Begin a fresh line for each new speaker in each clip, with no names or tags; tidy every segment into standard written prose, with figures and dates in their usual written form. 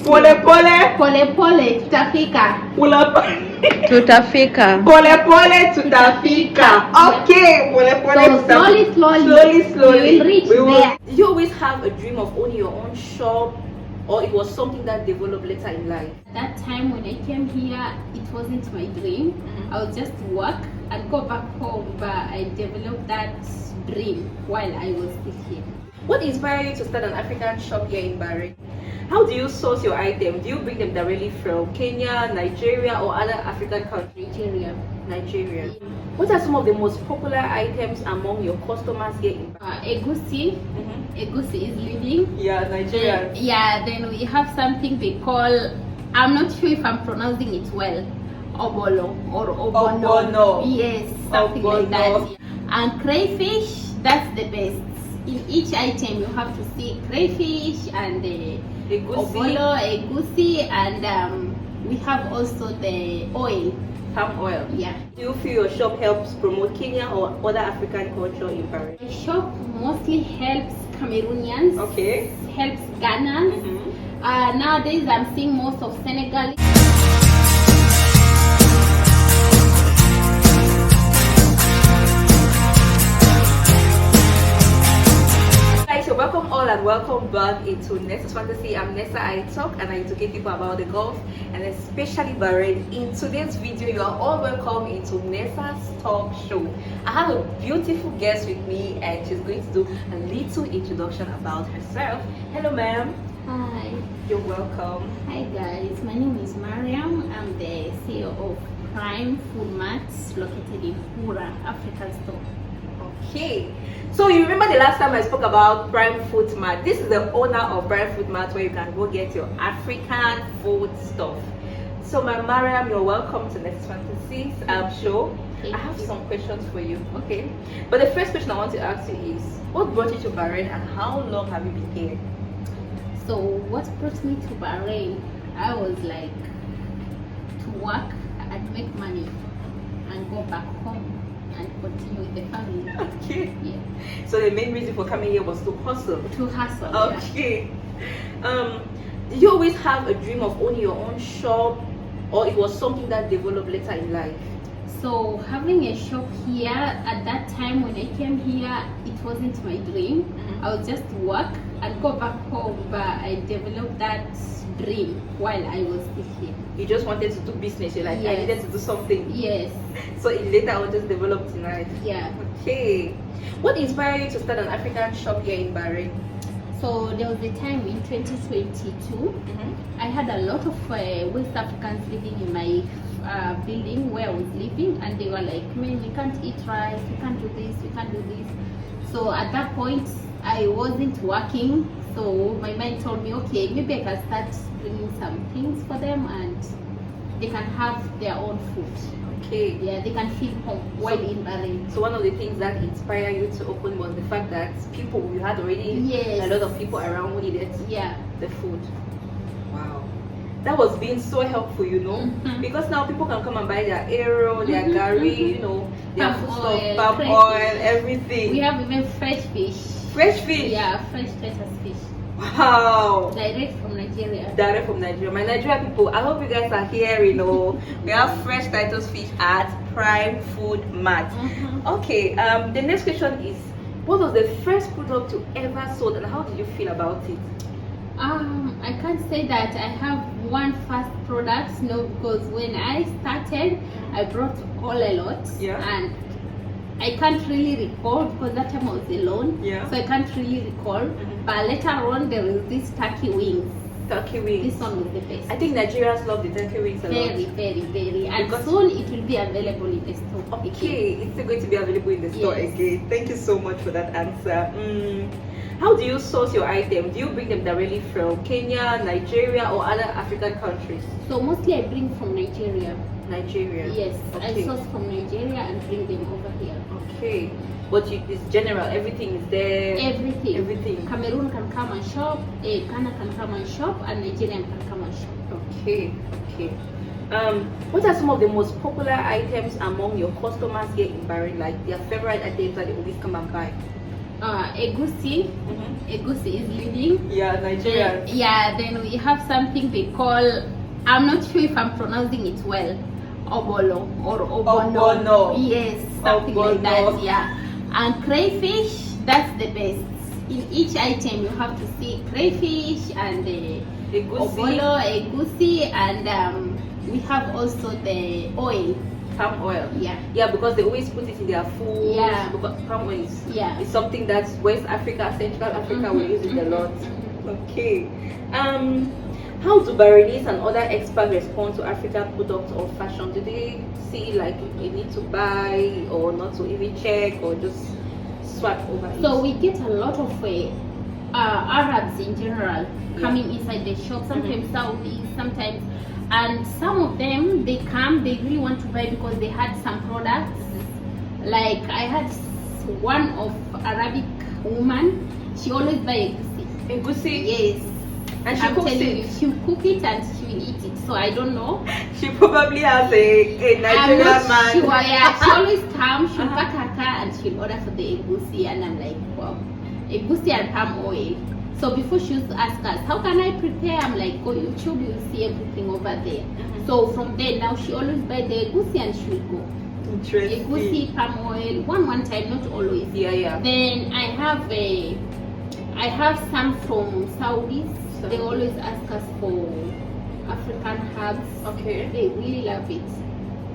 Pole pole.
Pole pole tutafika.
Tutafika.
Pole pole tutafika. Okay, pole pole
So slowly,
slowly.
we will reach there.
Did you always have a dream of owning your own shop, or it was something that developed later in life?
That time when I came here, it wasn't my dream. I would just work and go back home, but I developed that dream while I was still here.
What inspired you to start an African shop here in Bahrain? How do you source your items? Do you bring them directly from Kenya, Nigeria, or other African countries? Nigeria. What are some of the most popular items among your customers here in Bahrain?
Egusi. Egusi is living.
Yeah, Nigeria.
Yeah, then we have something they call, I'm not sure if I'm pronouncing it well, obolo or obono.
Obono.
Yes, something like
Obono.
that. And crayfish, that's the best. In each item you have to see crayfish and obolo, egusi, and we have also the oil.
Palm oil.
Yeah.
Do you feel your shop helps promote Kenya or other African culture in Bahrain?
The shop mostly helps Cameroonians.
Okay.
Helps Ghanans. Nowadays I'm seeing most of Senegal.
So welcome all and welcome back into Nessa's Fantasy. I'm Nessa. I talk and I educate people about the Gulf and especially Bahrain. In today's video, you are all welcome into Nessa's talk show. I have a beautiful guest with me and she's going to do a little introduction about herself. Hello ma'am.
Hi.
You're welcome.
Hi guys, my name is Mariam. I'm the CEO of Prime Food Mats located in Hura, African store.
Okay, so you remember the last time I spoke about Prime Food Mart. This is the owner of Prime Food Mart where you can go get your African food stuff. So my Mariam, you're welcome to Next Fantasies show. I have some questions for you. Okay, but the first question I want to ask you is, what brought you to Bahrain and how long have you been here?
So what brought me to Bahrain, I was like to work and make money and go back home and continue with the family.
Okay.
Yeah.
So the main reason for coming here was to hustle.
To hustle.
Okay. Did you always have a dream of owning your own shop, or it was something that developed later in life?
So having a shop here, at that time when I came here, it wasn't my dream. I would just work and go back home, but I developed that dream while I was still here.
You just wanted to do business. You're like,
Yes.
I needed to do something.
Yes.
So later I will just develop tonight.
Yeah.
Okay. What inspired you to start an African shop here in Bahrain?
So there was a time in 2022, I had a lot of West Africans living in my building where I was living, and they were like, man, we can't eat rice, we can't do this, we can't do this. So at that point, I wasn't working, so my mind told me, okay, maybe I can start doing some things for them and they can have their own food.
Okay.
Yeah, they can feel home while in Bahrain.
So one of the things that inspired you to open was the fact that you had already
Yes.
a lot of people around who needed the food. Wow. That was being so helpful, you know, because now people can come and buy their arrow, their gari, you know, their
Palm
food
oil,
stuff, palm
fresh
oil,
fish.
everything.
We have even fresh fish.
Fresh fish?
Yeah, fresh Titus fish.
Wow.
Direct from Nigeria.
Direct from Nigeria. My Nigerian people, I hope you guys are here, you know. We have fresh Titus fish at Prime Food Mart. Okay, the next question is, what was the first product you ever sold and how did you feel about it?
I can't say that I have one first product, no, because when I started, I brought all a lot, and I can't really recall because that time I was alone, so I can't really recall. But later on, there is this turkey wings.
Turkey wings.
This one was the best.
I think Nigerians love the turkey wings a lot.
Very, very, very. And soon it will be available in the store.
Okay, it's still going to be available in the store again. Thank you so much for that answer. How do you source your items? Do you bring them directly from Kenya, Nigeria, or other African countries?
So mostly I bring from Nigeria.
Nigeria?
Yes, I source from Nigeria and bring them over here.
Okay. But it's general, everything is there.
Everything. Cameroon can come and shop, Ghana can come and shop, and Nigerian can come and shop.
Okay. What are some of the most popular items among your customers here in Bahrain, like their favorite items that they always come and buy?
Egusi. Egusi is leading.
Yeah, Nigerian.
Yeah, then we have something they call, I'm not sure if I'm pronouncing it well, obolo or obono.
Obono.
Yes, something like
Obono.
that, yeah. And crayfish, that's the best. In each item you have to see crayfish and obolo, egusi, and we have also the oil.
Palm oil.
Yeah.
Yeah, because they always put it in their food.
Yeah.
Because palm oil is,
Yeah.
is something that West Africa, Central Africa will use it a lot. Okay. How do Bahrainese and other expats respond to African products or fashion? Do they see like you need to buy or not to even check or just swap over it?
So we get a lot of Arabs in general coming inside the shop, sometimes Saudis, sometimes, and some of them they really want to buy because they had some products. Like I had one of Arabic woman, she always buy egusi.
Egusi?
Yes.
And she
I'm
cooks
telling you,
it.
she'll cook it and she will eat it. So I don't know.
She probably has a
I'm
Nigerian
not
man.
sure. Yeah, she always comes, she'll pack her car and she'll order for the egusi, and I'm like, wow, egusi and palm oil. So before she used to ask us, how can I prepare? I'm like, go YouTube, you'll see everything over there. So from there now she always buy the egusi and she'll go.
Interesting.
Egusi, palm oil, one time, not always.
Yeah, yeah.
Then I have some from Saudis. They always ask us for African herbs.
Okay.
They really love it.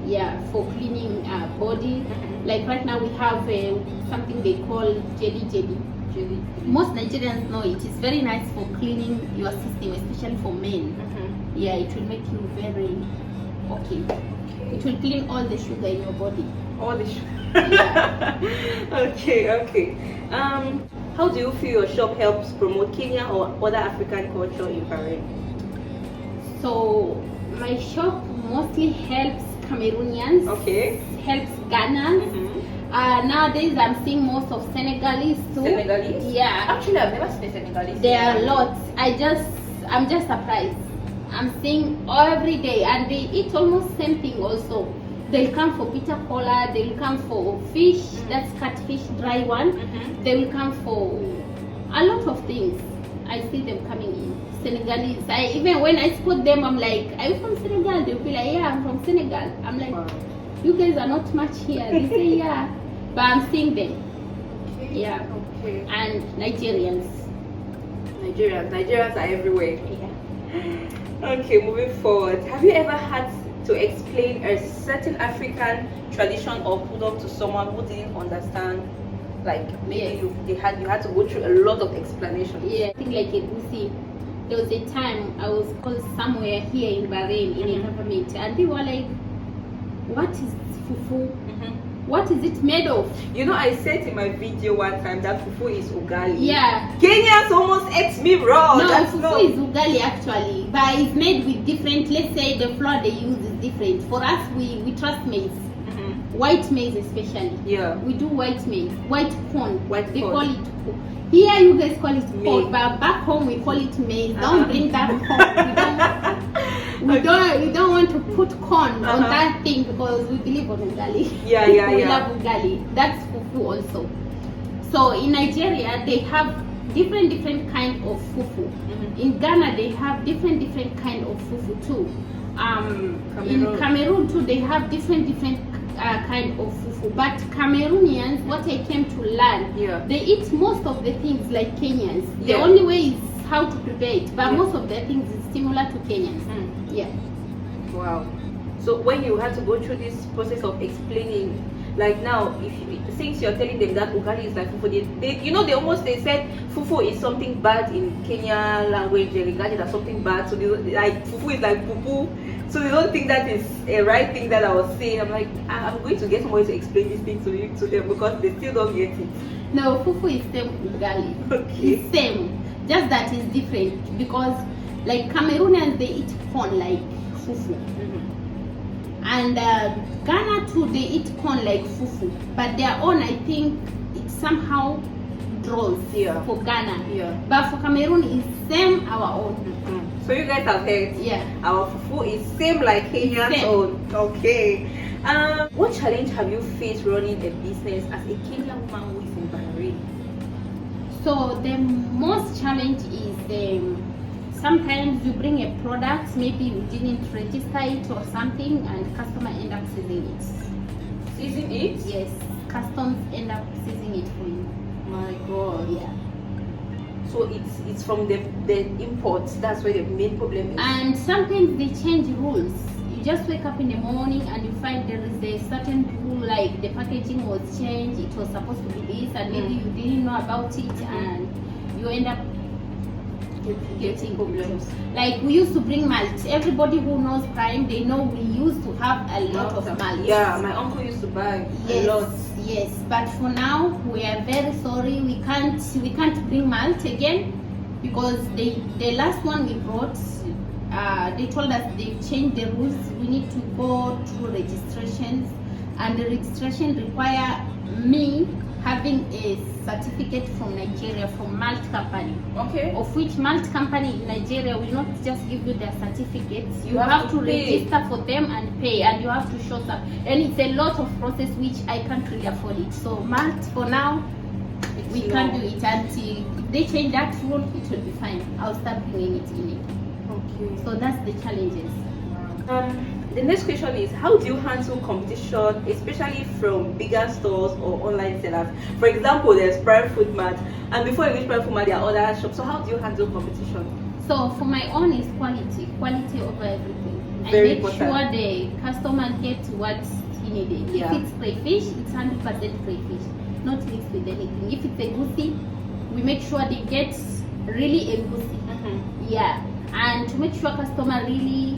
Yeah, for cleaning body. Like right now we have something they call jelly. Most Nigerians know it. It's very nice for cleaning your system, especially for men. Yeah, it will make you very okay. It will clean all the sugar in your body.
All the sugar.
Yeah.
Okay. How do you feel your shop helps promote Kenya or other African culture in Bahrain?
So my shop mostly helps Cameroonians.
Okay.
Helps Ghanans. Nowadays I'm seeing most of Senegalese too.
Senegalese?
Yeah.
Actually, I've never seen a Senegalese.
There are lots. I'm just surprised. I'm seeing every day, and they eat almost same thing also. They'll come for bitter cola, they'll come for fish, that's catfish, dry one. They will come for a lot of things. I see them coming in. Senegalese. Even when I spot them, I'm like, are you from Senegal? They'll be like, yeah, I'm from Senegal. I'm like,
wow.
You guys are not much here. They say, yeah. But I'm seeing them. Yeah.
Okay.
And Nigerians.
Nigerians are everywhere.
Yeah.
Okay, moving forward. Have you ever had to explain a certain African tradition or product to someone who didn't understand? Like maybe you had to go through a lot of explanation.
Yeah, I think like Egusi. There was a time I was called somewhere here in Bahrain in a government, and they were like, "What is fufu? What is it made of?"
You know, I said in my video one time that fufu is ugali.
Yeah.
Kenyans almost ate me raw.
No,
That's
fufu is ugali actually, but it's made with different. Let's say the flour they use is different. For us, we trust maize. White maize especially.
Yeah.
We do white maize, white corn.
They
call it corn. Here you guys call it corn, but back home we call it maize. Don't bring that corn. We don't want to put corn on that thing because we believe on ugali.
Yeah.
We love ugali. That's fufu also. So in Nigeria they have different kind of fufu. In Ghana they have different kind of fufu too. In Cameroon too they have different kind of fufu, but Cameroonians, what I came to learn, they eat most of the things like Kenyans. The only way is how to prepare it, but most of the things is similar to Kenyans. Yeah.
Wow. So when you had to go through this process of explaining, like now, since you're telling them that ugali is like fufu, they said fufu is something bad in Kenya language. They regard it as something bad. So they like fufu is like poo. So they don't think that is a right thing that I was saying. I'm like, I'm going to get somebody to explain this thing to them because they still don't get it.
No, fufu is same ugali.
Okay.
It's same, just that it's different because like Cameroonians they eat corn like fufu. And Ghana too, they eat corn like fufu, but their own, I think, it somehow draws for Ghana. But for Cameroon, it's same our own.
So you guys have heard, our fufu is same like Kenya's own. Okay. What challenge have you faced running a business as a Kenyan woman who is in Bahrain?
So the most challenge is sometimes you bring a product, maybe you didn't register it or something, and customer end up seizing it.
Seizing it?
Yes, customs end up seizing it for you.
My God.
Yeah.
So it's from the imports. That's where the main problem is.
And sometimes they change rules. You just wake up in the morning and you find there is a certain rule, like the packaging was changed. It was supposed to be this, and maybe you didn't know about it, and you end up getting problems. Like we used to bring malt. Everybody who knows Prime, they know we used to have a lot of malt.
Yeah, my uncle used to buy
Yes,
a lot.
yes. But for now, we are very sorry. We can't bring malt again because the last one we brought, they told us they changed the rules. We need to go through registrations, and the registration require me having a certificate from Nigeria, from malt company.
Okay.
Of which malt company in Nigeria will not just give you their certificates. You
have
have
to
to
pay.
register for them and pay, and you have to show some. And it's a lot of process which I can't really afford it. So malt for now, we can't do it until they change that rule. It will be fine. I'll start bringing it in it.
Okay.
So that's the challenges.
The next question is, how do you handle competition, especially from bigger stores or online sellers? For example, there's Prime Food Mart, and before you reach Prime Food Mart, there are other shops. So how do you handle competition?
So for my own is quality over everything.
Very
I make
important.
sure the customer gets what he needed.
Yeah.
If it's crayfish, it's 100% crayfish, not mixed with anything. If it's a goosey, we make sure they get really a goosey. Yeah, and to make sure customer really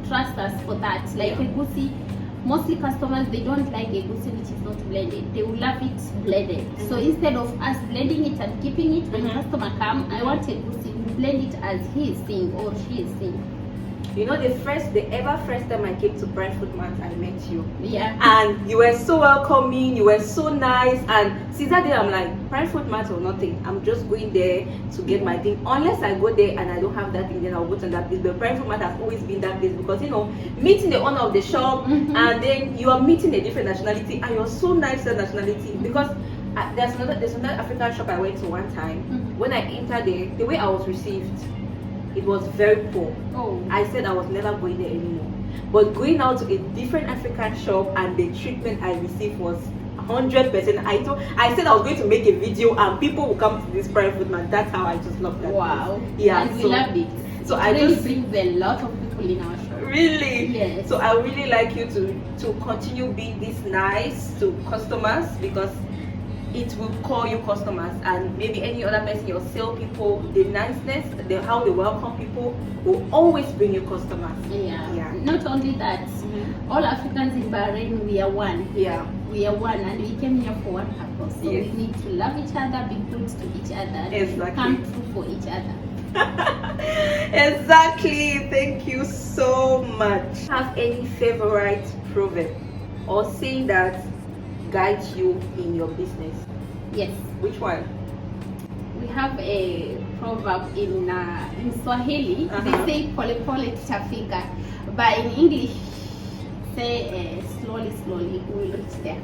trust us for that. Like a goosey, mostly customers, they don't like a goosey which is not blended. They will love it blended. So instead of us blending it and keeping it, when customer come, I want a goosey, we blend it as he is seeing or she is seeing.
You know, the ever first time I came to Prime Food Mart, I met you.
Yeah.
And you were so welcoming, you were so nice, and since that day I'm like, Prime Food Mart or nothing, I'm just going there to get my thing. Unless I go there and I don't have that thing, then I'll go to that place. But Prime Food Mart has always been that place, because you know, meeting the owner of the shop, and then you are meeting a different nationality, and you're so nice to that nationality. Because there's another African shop I went to one time. When I entered there, the way I was received, it was very poor.
Oh.
I said I was never going there anymore. But going out to a different African shop, and the treatment I received was 100%. I said I was going to make a video and people will come to this Prime Food Mart. That's how I just love that.
Wow.
place. Yeah.
And we loved it.
So
it
I
really
just
brings a lot of people in our shop.
really.
Yes.
So I really like you to continue being this nice to customers, because it will call you customers, and maybe any other person, your sales people, the niceness, how they welcome people will always bring you customers.
Yeah.
Yeah.
Not only that, all Africans in Bahrain, we are one.
Yeah.
We are one, and we came here for one purpose. So
Yes.
we need to love each other, be good to each other,
Exactly.
come through for each other.
Exactly. Thank you so much. Have any favorite proverb or saying that guides you in your business?
Yes.
Which one?
We have a proverb in Swahili. They say pole pole tutafika, but in English say slowly slowly we will reach there.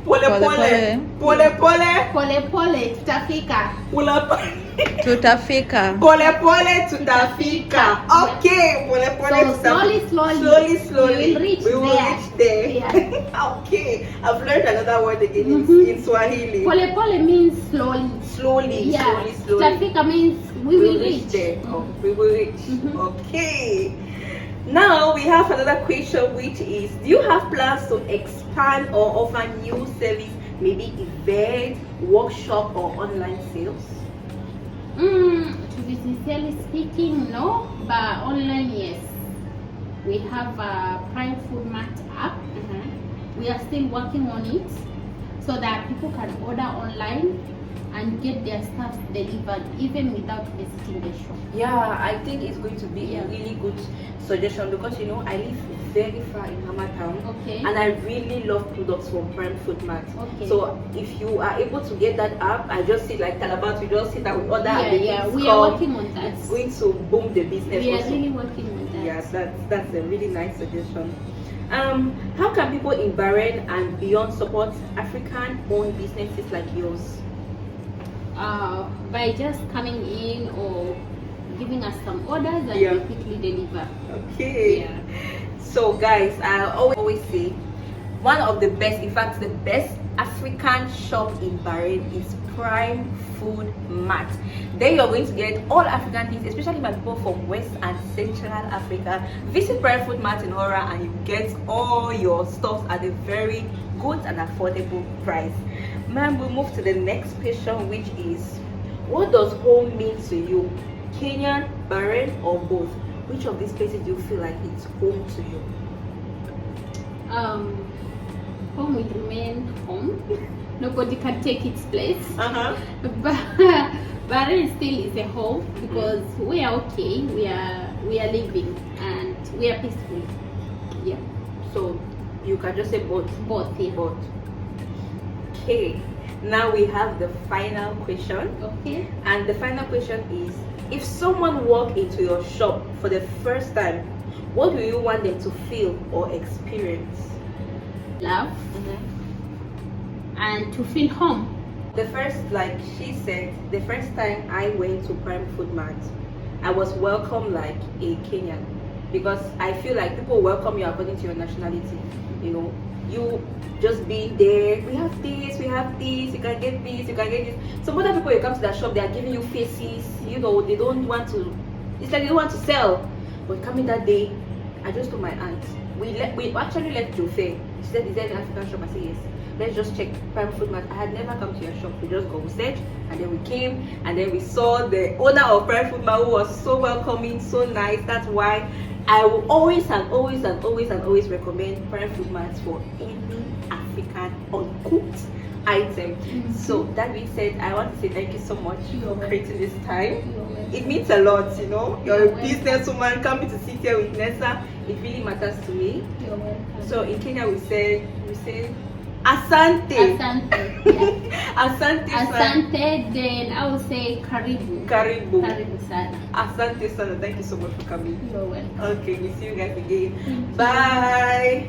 Pole pole. Pole pole.
Pole pole tutafika.
Tutafika.
Pole pole tutafika. Okay. Pole pole
So
tutafika. Slowly.
we will reach
We will
there.
reach there.
Yeah.
Okay. I've learned another word again in Swahili.
Pole pole means slowly.
Slowly.
Yeah.
Slowly.
Tutafika means we will reach.
there. Oh, we will reach. Okay. Now we have another question, which is, do you have plans to expand or offer new service, maybe event, workshop, or online sales?
To be sincerely speaking, no, but online, yes. We have a Prime Food Mart app. We are still working on it so that people can order online and get their stuff delivered even without visiting the shop.
Yeah, I think it's going to be a really good suggestion, because you know I live very far in Hamatown,
Okay.
and I really love products from Prime Food Mart.
Okay.
So if you are able to get that app, I just see like Calabar, we just sit that we order. and the
Yeah,
things
we
come.
are working on that.
It's going to boom the business.
We are
also.
really working on that.
Yes, that's a really nice suggestion. How can people in Bahrain and beyond support African-owned businesses like yours?
by just coming in or giving us some orders and
Yeah.
we quickly deliver.
Okay.
Yeah.
So guys, I always say one of the best, in fact the best African shop in Bahrain is Prime Food Mart. There you're going to get all African things, especially my people from West and Central Africa. Visit Prime Food Mart in Hora and you get all your stuff at a very good and affordable price. Ma'am, we'll move to the next question, which is, what does home mean to you? Kenyan, Bahrain, or both? Which of these places do you feel like it's home to you?
Home will remain home. Nobody can take its place. But Bahrain still is a home because we are okay. We are living and we are peaceful. Yeah.
So you can just say both.
Both. Yeah.
Both. Okay. Now we have the final question.
Okay.
And the final question is, if someone walk into your shop for the first time, what do you want them to feel or experience?
Love and to feel home.
The first, like she said, the first time I went to Prime Food Mart, I was welcomed like a Kenyan, because I feel like people welcome you according to your nationality. You know, you just being there, we have this, you can get this, you can get this. Some other people, you come to that shop, they are giving you faces, you know, they don't want to, it's like they don't want to sell. But coming that day, I just told my aunt, we actually left Jofe. She said, is there an African shop? I said yes. Let's just check Prime Food Mart. I had never come to your shop. We just go, we search, and then we came, and then we saw the owner of Prime Food Mart, who was so welcoming, so nice. That's why I will always recommend Prime Food Mart for any African uncooked item. So that being said, I want to say thank you so much for creating this time. It means a lot, you know. You're a businesswoman coming to sit here with Nessa. It really matters to me.
You're welcome.
So in Kenya we say Asante.
Asante. Yeah.
Asante sana.
Asante, then I will say karibu.
Karibu.
Karibu sana.
Asante sana. Thank you so much for coming.
You're welcome.
Okay, we see you guys again.
Thank you.
Bye.